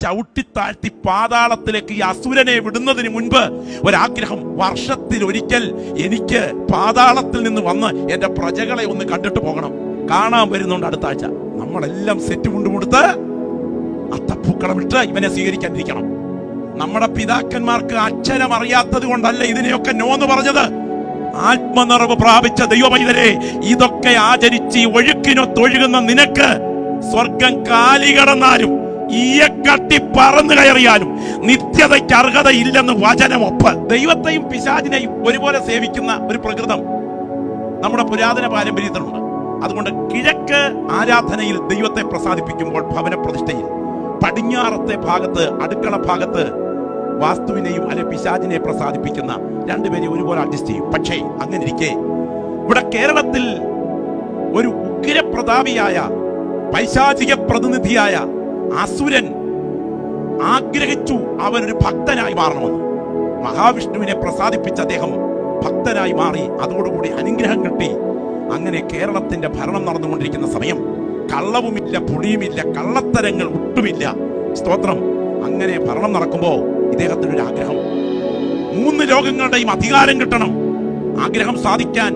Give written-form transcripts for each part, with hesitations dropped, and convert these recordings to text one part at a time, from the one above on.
ചവിട്ടിത്താഴ്ത്തി പാതാളത്തിലേക്ക് ഈ അസുരനെ വിടുന്നതിന് മുൻപ് ഒരാഗ്രഹം, വർഷത്തിലൊരിക്കൽ എനിക്ക് പാതാളത്തിൽ നിന്ന് വന്ന് എന്റെ പ്രജകളെ ഒന്ന് കണ്ടിട്ട് പോകണം. കാണാൻ വരുന്നുണ്ട് അടുത്ത ആഴ്ച. നമ്മളെല്ലാം സെറ്റ് കൊണ്ടുകൊടുത്ത് അത്തപ്പൂക്കളമിട്ട് ഇവനെ സ്വീകരിക്കാനിരിക്കണം. നമ്മുടെ പിതാക്കന്മാർക്ക് അക്ഷരം അറിയാത്തത് കൊണ്ടല്ല ഇതിനെയൊക്കെ നോന്ന് പറഞ്ഞത്. ആത്മനിറവ് പ്രാപിച്ച ദൈവമൈതലേ, ഇതൊക്കെ ആചരിച്ച് ഒഴുക്കിനൊത്തൊഴുകുന്ന നിനക്ക് സ്വർഗം കാലി കടന്നാലും ഈയക്കട്ടി പറന്നു കയറിയാലും നിത്യതയ്ക്ക് അർഹതയില്ലെന്ന് വചനമൊപ്പ്. ദൈവത്തെയും പിശാചിനെയും ഒരുപോലെ സേവിക്കുന്ന ഒരു പ്രകൃതം നമ്മുടെ പുരാതന പാരമ്പര്യത്തിലുണ്ട്. അതുകൊണ്ട് കിഴക്ക് ആരാധനയിൽ ദൈവത്തെ പ്രസാദിപ്പിക്കുമ്പോൾ ഭവന പ്രതിഷ്ഠയിൽ, പടിഞ്ഞാറത്തെ ഭാഗത്ത് അടുക്കള ഭാഗത്ത് വാസ്തുവിനെയും അല്ലെ പിശാചിനെ പ്രസാദിപ്പിക്കുന്ന രണ്ടുപേരെ ഒരുപോലെ അഡ്ജസ്റ്റ് ചെയ്യും. പക്ഷേ അങ്ങനെ ഇരിക്കെ ഇവിടെ കേരളത്തിൽ ഒരു ഉഗ്രപ്രതാപിയായ പൈശാചിക പ്രതിനിധിയായ അസുരൻ ആഗ്രഹിച്ചു അവനൊരു ഭക്തനായി മാറണമെന്ന്. മഹാവിഷ്ണുവിനെ പ്രസാദിപ്പിച്ച അദ്ദേഹം ഭക്തനായി മാറി. അതോടുകൂടി അനുഗ്രഹം കിട്ടി. അങ്ങനെ കേരളത്തിന്റെ ഭരണം നടന്നുകൊണ്ടിരിക്കുന്ന സമയം കള്ളവുമില്ല, പുളിയുമില്ല, കള്ളത്തരങ്ങൾ ഒട്ടുമില്ല. സ്തോത്രം. അങ്ങനെ ഭരണം നടക്കുമ്പോ ഇദ്ദേഹത്തിനൊരു ആഗ്രഹം, 3 ലോകങ്ങളുടെയും അധികാരം കിട്ടണം. ആഗ്രഹം സാധിക്കാൻ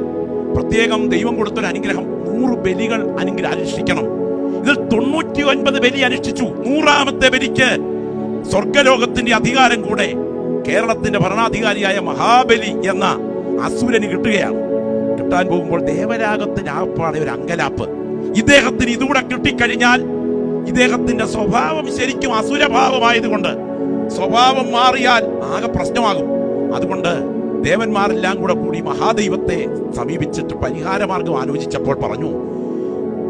പ്രത്യേകം ദൈവം കൊടുത്തൊരു അനുഗ്രഹം, 100 ബലികൾ അനുഷ്ഠിക്കണം. ഇതിൽ 99 ബലി അനുഷ്ഠിച്ചു. 100ാമത്തെ ബലിക്ക് സ്വർഗലോകത്തിന്റെ അധികാരം കൂടെ കേരളത്തിന്റെ ഭരണാധികാരിയായ മഹാബലി എന്ന അസുരന് കിട്ടുകയാണ്. കിട്ടാൻ പോകുമ്പോൾ ദേവരാഗത്തിന് ആപ്പാടെ ഒരു അങ്കലാപ്പ്. ഇദ്ദേഹത്തിന് ഇതുകൂടെ കിട്ടിക്കഴിഞ്ഞാൽ ഇദ്ദേഹത്തിന്റെ സ്വഭാവം ശരിക്കും അസുരഭാവമായതുകൊണ്ട് സ്വഭാവം മാറിയാൽ ആകെ പ്രശ്നമാകും. അതുകൊണ്ട് ദേവന്മാരെല്ലാം കൂടി മഹാദൈവത്തെ സമീപിച്ചിട്ട് പരിഹാരമാർഗം ആലോചിച്ചപ്പോൾ പറഞ്ഞു,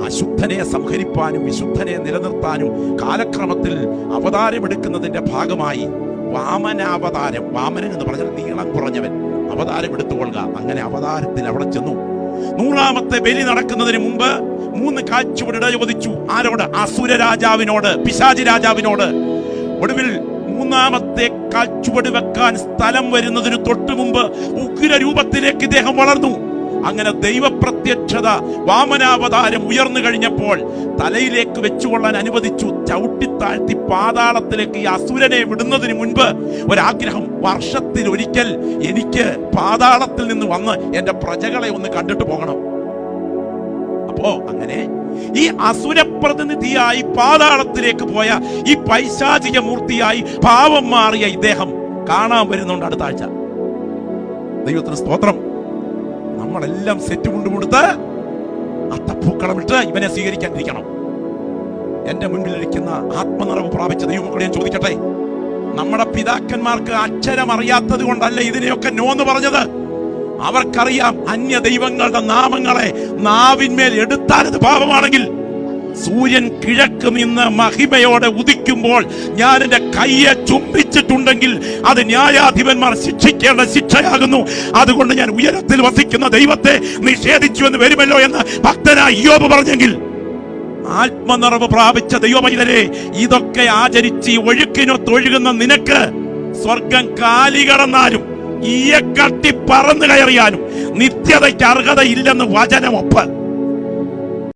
അശുദ്ധനെ സംഹരിപ്പാനും വിശുദ്ധനെ നിലനിർത്താനും കാലക്രമത്തിൽ അവതാരമെടുക്കുന്നതിന്റെ ഭാഗമായി വാമനാവതാരം, വാമനൻ എന്ന് പറഞ്ഞാൽ നീളം കുറഞ്ഞവൻ, അവതാരം എടുത്തുകൊള്ളുക. അങ്ങനെ അവതാരത്തിൽ അവിടെ ചെന്നു. 100ാമത്തെ ബലി നടക്കുന്നതിന് മുമ്പ് 3 കാഴ്ചവട് ചോദിച്ചു. ആരോട്? അസുര രാജാവിനോട്, പിശാചി രാജാവിനോട്. ഒടുവിൽ 3ാമത്തെ കാഴ്ചവട് വെക്കാൻ സ്ഥലം വരുന്നതിന് തൊട്ടു മുമ്പ് ഉഗ്രരൂപത്തിലേക്ക് ഇദ്ദേഹം വളർന്നു. അങ്ങനെ ദൈവപ്രത്യക്ഷത, വാമനാവതാരം ഉയർന്നു കഴിഞ്ഞപ്പോൾ തലയിലേക്ക് വെച്ചുകൊള്ളാൻ അനുവദിച്ചു. ചവിട്ടിത്താഴ്ത്തി പാതാളത്തിലേക്ക് ഈ അസുരനെ വിടുന്നതിന് മുൻപ് ഒരാഗ്രഹം, വർഷത്തിലൊരിക്കൽ എനിക്ക് പാതാളത്തിൽ നിന്ന് വന്ന് എന്റെ പ്രജകളെ ഒന്ന് കണ്ടിട്ട് പോകണം. അപ്പോ അങ്ങനെ ഈ അസുരപ്രതിനിധിയായി പാതാളത്തിലേക്ക് പോയ ഈ പൈശാചിക മൂർത്തിയായി ഭാവം മാറിയ ഇദ്ദേഹം കാണാൻ വരുന്നുണ്ട് അടുത്ത ആഴ്ച. ദൈവത്തിന് സ്തോത്രം. നമ്മളെല്ലാം സെറ്റ് കൊണ്ടുകൊടുത്ത് അത്തപ്പൂക്കളമിട്ട് ഇവനെ സ്വീകരിക്കാനിരിക്കണം. എന്റെ മുൻപിലിരിക്കുന്ന ആത്മനിറവ് പ്രാപിച്ച ദൈവമക്കളെ ഞാൻ ചോദിക്കട്ടെ, നമ്മുടെ പിതാക്കന്മാർക്ക് അക്ഷരം അറിയാത്തത് കൊണ്ടല്ല ഇതിനെയൊക്കെ നോന്ന് പറഞ്ഞത്. അവർക്കറിയാം അന്യ ദൈവങ്ങളുടെ നാമങ്ങളെ നാവിന്മേൽ എടുത്താൽ അത് പാപമാണെങ്കിൽ. സൂര്യൻ കിഴക്ക് നിന്ന് മഹിമയോടെ ഉദിക്കുമ്പോൾ ഞാൻ എന്റെ കയ്യെ ചുംബിച്ചിട്ടുണ്ടെങ്കിൽ അത് ന്യായാധിപന്മാർ ശിക്ഷിക്കേണ്ട ശിക്ഷയാകുന്നു. അതുകൊണ്ട് ഞാൻ ഉയരത്തിൽ വസിക്കുന്ന ദൈവത്തെ നിഷേധിച്ചു എന്ന് വരുമല്ലോ എന്ന് ഭക്തനായ ഇയ്യോബ് പറഞ്ഞെങ്കിൽ, ആത്മനിറവ് പ്രാപിച്ച ദൈവമൈതലേ, ഇതൊക്കെ ആചരിച്ച് ഒഴുക്കിനൊത്തൊഴുകുന്ന നിനക്ക് സ്വർഗം കാലി കടന്നാലും ഈയക്കട്ടി പറന്നു കയറിയാലും നിത്യതയ്ക്ക് അർഹതയില്ലെന്ന് വചനമൊപ്പ്.